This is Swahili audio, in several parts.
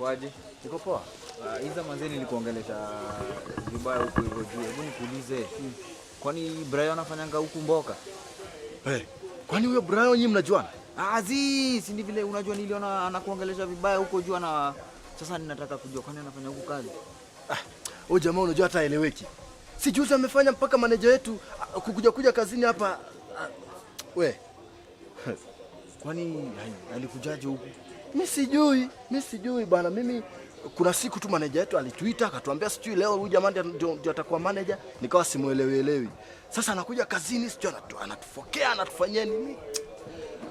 Kwaje? Uko poa? Hizo manzeni nilikuongelesha vibaya huko hivyo juu. Hebu nikuulize. Kwani Brian anafanyanga huku Mboka? Kwani huyo Brian nyinyi mnajuana? Si ni vile unajua niliona anakuongelesha vibaya huko juu na sasa ninataka kujua kwani anafanya huku kazi. Huyo jamaa unajua hata eleweki. Si juzi amefanya mpaka manager wetu kuja kazini hapa. Kwani alikujaje huku? Mimi sijui bana. Mimi kuna siku tu manager wetu alituita akatuambia sijui leo huyu jamaa ndio atakuwa manager, nikawa simuelewi. Sasa anakuja kazini sijui anatufokea, anatufanyia nini?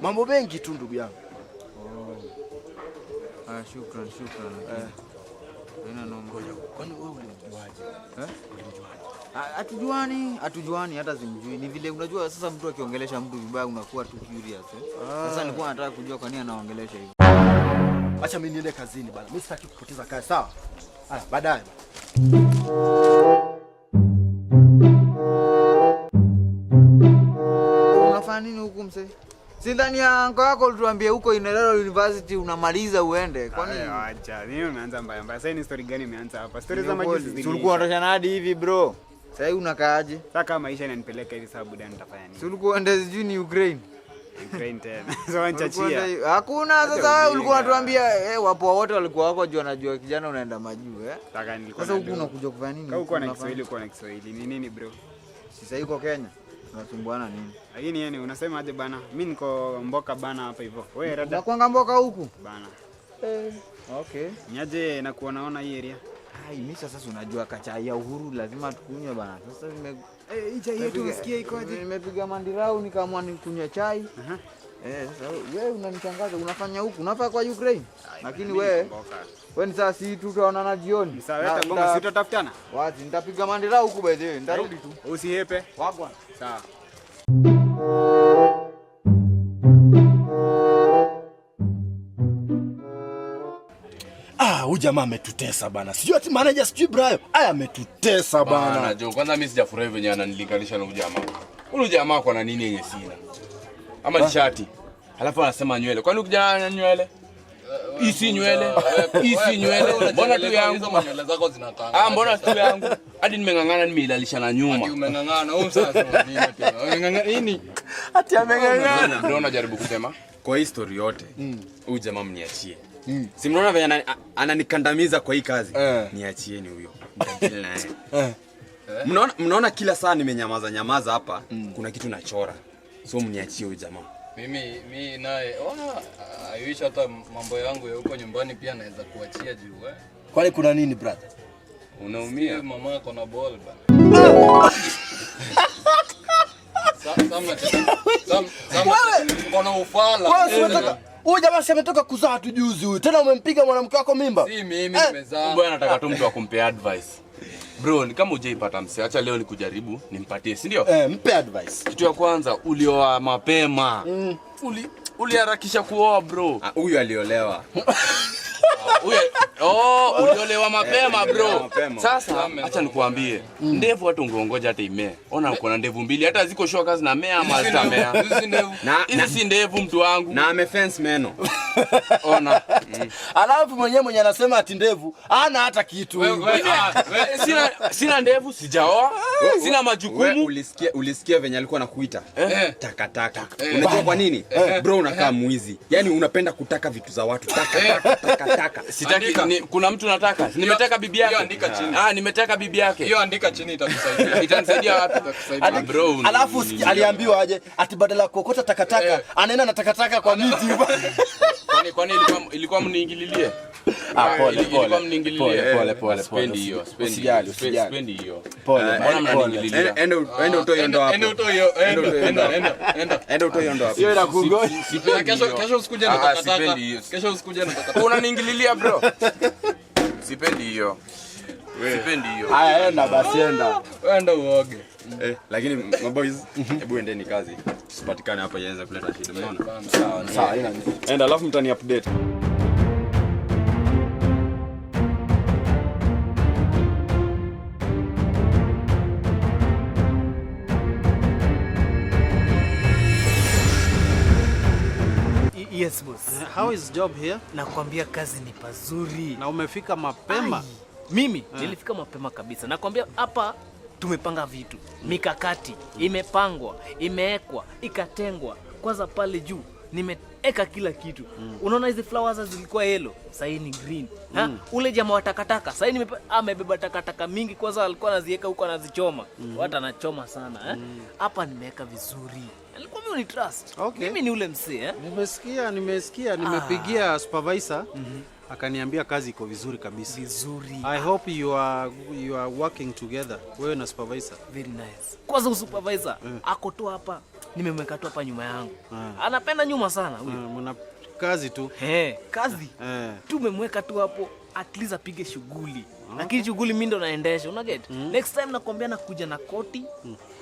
Mambo mengi tu ndugu yangu. Shukran. Haina noma. Kwani wewe ulimjuaje? Hatujuani hata simjui. Ni vile unajua sasa mtu akiongelesha mtu vibaya unakuwa tu curious. Sasa nilikuwa nataka kujua kwa nini anaongelesha hivi. Acha mimi niende kazini bana. Mimi sitaki kupoteza kazi, sawa? Haya, baadaye. Unafanya nini huku mzee? Si ndani ya anko yako ulituambia huko Inelelo University unamaliza uende. Kwani acha. Nini umeanza mbaya? Sasa ni story gani imeanza hapa? Story za majuzi zingine. Ulikuwa unatoshana hadi hivi bro. Sasa hivi unakaaje? Sasa kama maisha yananipeleka hivi sababu ndani nitafanya nini? Ulikuwa uende sijui ni Ukraine. Ukraine tena. Sasa wanachachia. Hakuna sasa wewe ulikuwa unatuambia wapo wote walikuwa wako juu anajua kijana unaenda majuu Sasa nilikuwa sasa huku unakuja kufanya nini? Kau uko na Kiswahili uko na Kiswahili. Ni nini bro? Sasa yuko Kenya. Unasumbuana nini? Lakini yani unasema aje bana? Mimi niko Mboka bana hapa hivyo. Wewe rada. Unakuanga Mboka huku? Bana. Okay. Niaje na kuonaona hii area? Mimi sasa unajua kachai ya Uhuru lazima tukunywe bana. Sasa hii chai yetu unasikia iko aje? Nimepiga mandirau nikaamua nikunywe chai. Sasa wewe unanichangaza unafanya huku unafaa kwa Ukraine. Lakini wewe ni sasa si tutaonana jioni. Sawa hata bonga sitatafutana. Wazi nitapiga mandirau huku by the way. Nitarudi tu. Usihepe. Wagwa. Sawa. Huyu jamaa ametutesa bana. Sijui ati manager sijui Brian. Ametutesa bana. Bana, kwanza mimi sijafurahi venye ananilinganisha na huyu jamaa. Huyu jamaa kwa na nini yenye sina? Ama ni shati. Alafu anasema nywele. Kwani ukijana nywele? Isi nywele. Mbona tu yangu nywele zako zinakaa? Mbona tu yangu? Hadi nimengangana nimeilalisha na nyuma. Hadi umengangana. Sasa nini tena? Umengangana nini? Ati amengangana. Ndio najaribu kusema. Kwa history yote, huyu jamaa mniachie. Si mnaona venye ananikandamiza kwa hii kazi? Niachieni huyo. Ndio naye. Mnaona kila saa nimenyamaza hapa, kuna kitu nachora. So mniachie huyo jamaa. Mimi naye aiwisha hata mambo yangu ya huko nyumbani pia naweza kuachia juu Kwani kuna nini brother? Unaumia? Mama yako na ball bana. Mbona ufala? Huyu jamaa si ametoka kuzaa tu juzi huyu. Tena umempiga mwanamke wako mimba? Si mimi nimezaa. Bwana anataka tu mtu akumpe advice. Bro, ni kama hujaipata mse, acha leo nikujaribu, nimpatie, si ndio? Mpe advice. Kitu ya kwanza, ulioa mapema. Uliharakisha kuoa bro. Huyu aliolewa. Uliolewa mapema bro. Sasa acha nikuambie, ndevu hata ungeongoja hata imee. Ona uko na ndevu mbili, hata ziko show kazi na mea ama zitamea. Hizi si ndevu mtu wangu. Na amefence meno. Ona. Alafu mwenye anasema ati ndevu hana hata kitu. Sina ndevu, sijaoa, sina majukumu. Ulisikia venye alikuwa anakuita takataka. Unajua kwa nini? Bro unakaa mwizi. Yaani unapenda kutaka vitu za watu. Takataka. Sitaki kuna mtu nataka. Nimetaka bibi yake. Andika chini. Nimetaka bibi yake. Hiyo andika chini itakusaidia. Itanisaidia wapi? Itakusaidia bro. Alafu aliambiwa aje ati badala kuokota takataka anaenda na takataka kwa miti. Kwani ilikuwa mniingililie? Pole. Spendi hiyo. Spendi hiyo. Pole. Mbona mnaniingililia? Enda utoe hiyo ndo hapo. Enda utoe hiyo ndo hapo. Hiyo inakungoja. Kesho usikuje na takataka. Kesho usikuje na takataka. Unaniingililia bro. Sipendi hiyo. Haya enda basi enda. Enda uoge. Lakini maboys, hebu endeni kazi. Tusipatikane hapa ianze kuleta shida, umeona? Sawa, enda alafu mtani update. Yes boss. How is job here? Nakwambia kazi ni pazuri. Na umefika mapema. Ai, mimi nilifika mapema kabisa. Nakwambia hapa tumepanga vitu. Mikakati imepangwa, imeekwa, ikatengwa. Kwanza pale juu nimeeka kila kitu. Unaona hizi flowers zilikuwa yellow, sasa ni green. Ule jamaa wa takataka, sasa amebeba takataka mingi, kwanza alikuwa anaziweka huko anazichoma. Watu anachoma sana Hapa nimeweka vizuri. Alikuwa mimi ni trust. Okay. Mimi ni ule msee Nimesikia, nimepigia supervisor. Akaniambia kazi iko vizuri kabisa. Vizuri. I hope you are working together. Wewe na supervisor. Very nice. Kwanza supervisor ako tu hapa. Nimemweka tu hapa nyuma yangu. Anapenda nyuma sana huyo. Mna kazi tu. Kazi. Tumemweka tu hapo at least apige shughuli. Lakini shughuli mimi ndo naendesha. Una get? Next time nakwambia nakuja na koti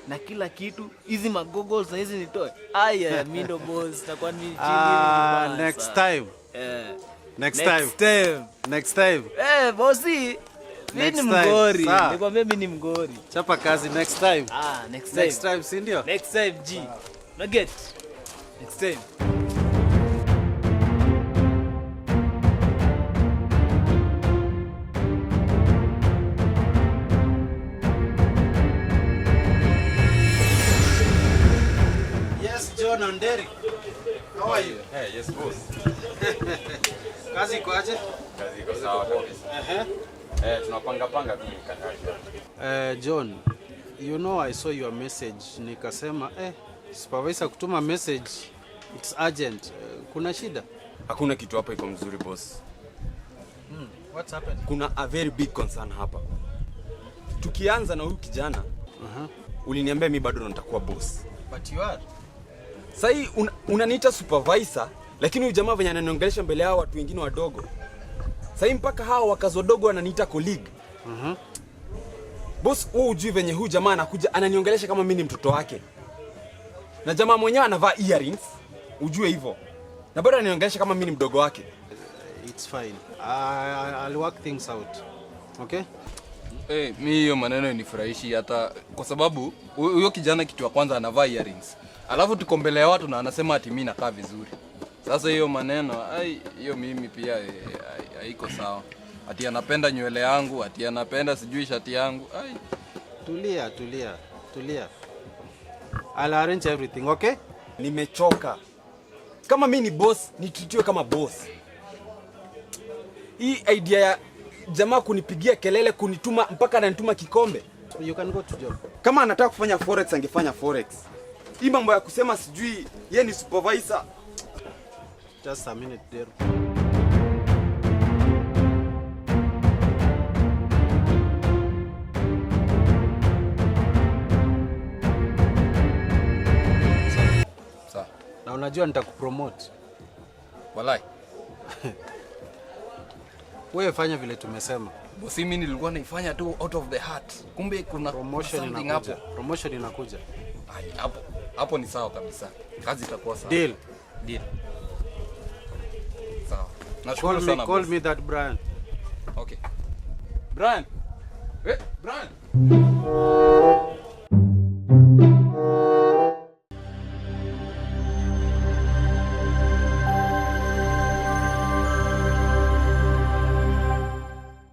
na kila kitu. Hizi magoggles na hizi nitoe. Aya, mimi ndo boss. Takuwa ni chini next time. Next time. Bossi. Mimi ni mgori. Nikwambia mimi ni mgori. Chapa kazi next time. Next time. Next time, si ndio? Next time G. Na get. Next time. Yes, John and Derek. How are you? Hey, yes boss. Kazi iko aje? Kazi iko sawa kabisa. Tunapanga tu mikakati. John, you know I saw your message. Nikasema supervisor kutuma message, it's urgent. Kuna shida? Hakuna kitu hapa iko mzuri boss. What's happened? Kuna a very big concern hapa. Tukianza na huyu kijana, uliniambia mimi bado nitakuwa boss. But you are. Sasa unaniita supervisor, lakini huyu jamaa venye ananiongelesha mbele yao watu wengine wadogo. Sasa mpaka hao wakazi wadogo wananiita colleague. Boss, wewe ujui venye huyu jamaa anakuja ananiongelesha kama mimi ni mtoto wake. Na jamaa mwenyewe anavaa earrings, ujue hivyo. Na bado ananiongelesha kama mimi ni mdogo wake. It's fine. I'll work things out. Okay? Mimi hiyo maneno inifurahishi hata kwa sababu huyo kijana kitu ya kwanza anavaa earrings. Alafu tuko mbele ya watu na anasema ati mimi nakaa vizuri. Sasa hiyo maneno, hiyo mimi pia haiko sawa. Ati anapenda nywele yangu, ati anapenda sijui shati yangu. Tulia. I'll arrange everything, okay? Nimechoka. Kama mimi ni boss, nititiwe kama boss. Hii idea ya jamaa kunipigia kelele, kunituma mpaka ananituma kikombe. You can go to job. Kama anataka kufanya forex angefanya forex. Hii mambo ya kusema sijui yeye ni supervisor. Just a minute there. Sawa. Na unajua nitakupromote. Walai. Wewe fanya vile tumesema. Bosi, mimi nilikuwa naifanya tu out of the heart. Kumbe kuna Promotion inakuja. Promotion inakuja. Hapo ni sawa kabisa. Kazi itakuwa sawa. Deal. Sawa. Nashukuru sana. Call me that Brian. Okay. Brian. Brian.